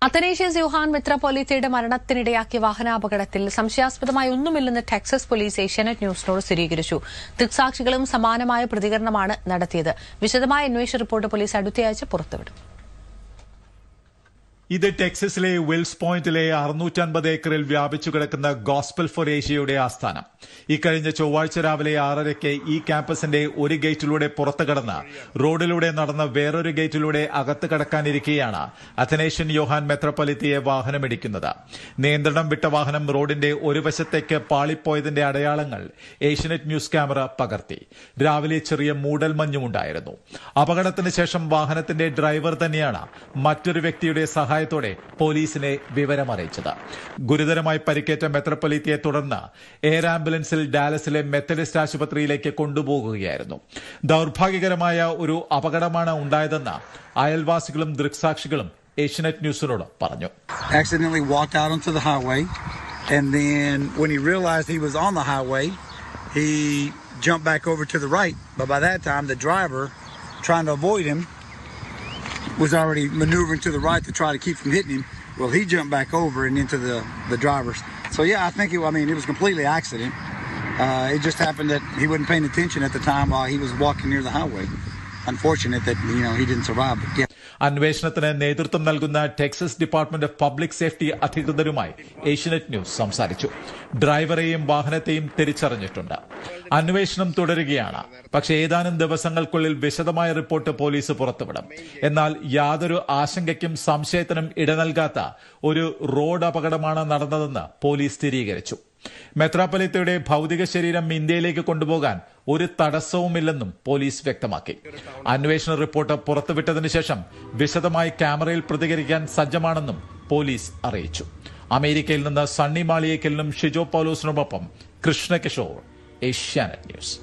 Athanasius Yohan മെത്രാപ്പൊലീത്തയുടെ മരണത്തിനിടയാക്കിയ വാഹനാപകടത്തിൽ സംശയാസ്പദമായി ഒന്നുമില്ലെന്ന് Texas police Asianet ന്യൂസിനോട് സ്ഥിരീകരിച്ചു. ദൃക്സാക്ഷികളും സമാനമായ പ്രതികരണമാണ് നടത്തിയത്. വിശദമായ അന്വേഷണ റിപ്പോർട്ട് പോലീസ് അടുത്തയാഴ്ച പുറത്തുവിടും. ഇത് ടെക്സസിലെ വിൽസ് പോയിന്റിലെ 650 ഏക്കറിൽ വ്യാപിച്ചു കിടക്കുന്ന ഗോസ്പൽ ഫോർ ഏഷ്യയുടെ ആസ്ഥാനം. ഇക്കഴിഞ്ഞ ചൊവ്വാഴ്ച രാവിലെ 6:30 ഈ ക്യാമ്പസിന്റെ ഒരു ഗേറ്റിലൂടെ പുറത്തു കടന്ന് റോഡിലൂടെ നടന്ന വേറൊരു ഗേറ്റിലൂടെ അകത്ത് കടക്കാനിരിക്കെയാണ് അത്തനേഷ്യൻ യോഹാൻ മെത്രാപ്പൊലീത്തയെ വാഹനമിടിക്കുന്നത്. നിയന്ത്രണം വിട്ട വാഹനം റോഡിന്റെ ഒരു വശത്തേക്ക് പാളിപ്പോയതിന്റെ അടയാളങ്ങൾ ഏഷ്യാനെറ്റ് ന്യൂസ് ക്യാമറ പകർത്തി. രാവിലെ ചെറിയ മൂടൽമഞ്ഞുമുണ്ടായിരുന്നു. അപകടത്തിന് ശേഷം വാഹനത്തിന്റെ ഡ്രൈവർ തന്നെയാണ് മറ്റൊരു വ്യക്തിയുടെ സഹായത്തോടെ പോലീസിനെ വിവരമറിയിച്ചത്. ഗുരുതരമായി പരിക്കേറ്റ മെത്രാപ്പൊലീത്തയെ തുടർന്ന് എയർ ആംബുലൻസിൽ ഡാലസിലെ മെത്തഡിസ്റ്റ് ആശുപത്രിയിലേക്ക് കൊണ്ടുപോകുകയായിരുന്നു. ദൌർഭാഗ്യകരമായ ഒരു അപകടമാണ് ഉണ്ടായതെന്ന് അയൽവാസികളും ദൃക്സാക്ഷികളും ഏഷ്യാനെറ്റ് ന്യൂസിനോട് പറഞ്ഞു. Accidentally walked out onto the highway, and then when he realized he was on the highway, he jumped back over to the right. But by that time, the driver, trying to avoid him, was already maneuvering to the right to try to keep from hitting him. Well, he jumped back over and into the driver's. So yeah, I think it was completely accident. It just happened that he wasn't paying attention at the time while he was walking near the highway. Unfortunate that he didn't survive. But yeah. അന്വേഷണത്തിന് നേതൃത്വം നൽകുന്ന Texas department of public safety അധികൃതരുമായി Asianet news സംസാരിച്ചു. ഡ്രൈവറെയും വാഹനത്തെയും തിരിച്ചറിഞ്ഞിട്ടുണ്ട്. അന്വേഷണം തുടരുകയാണ്. പക്ഷേ ഏതാനും ദിവസങ്ങൾക്കുള്ളിൽ വിശദമായ റിപ്പോർട്ട് പോലീസ് പുറത്തുവിടും. എന്നാൽ യാതൊരു ആശങ്കയ്ക്കും സംശയത്തിനും ഇട നൽകാത്ത ഒരു റോഡ് അപകടമാണ് നടന്നതെന്ന് പോലീസ് സ്ഥിരീകരിച്ചു. മെത്രാപ്പൊലീത്തയുടെ ഭൌതിക ശരീരം ഇന്ത്യയിലേക്ക് കൊണ്ടുപോകാൻ ഒരു തടസ്സവുമില്ലെന്നും പോലീസ് വ്യക്തമാക്കി. അന്വേഷണ റിപ്പോർട്ട് പുറത്തുവിട്ടതിനു ശേഷം വിശദമായി ക്യാമറയിൽ പ്രതികരിക്കാൻ സജ്ജമാണെന്നും പോലീസ് അറിയിച്ചു. അമേരിക്കയിൽ നിന്ന് സണ്ണി മാളിയേക്കലിനും ഷിജോ പൌലോസിനുമൊപ്പം കൃഷ്ണകിഷോർ, ഏഷ്യാനെറ്റ് ന്യൂസ്.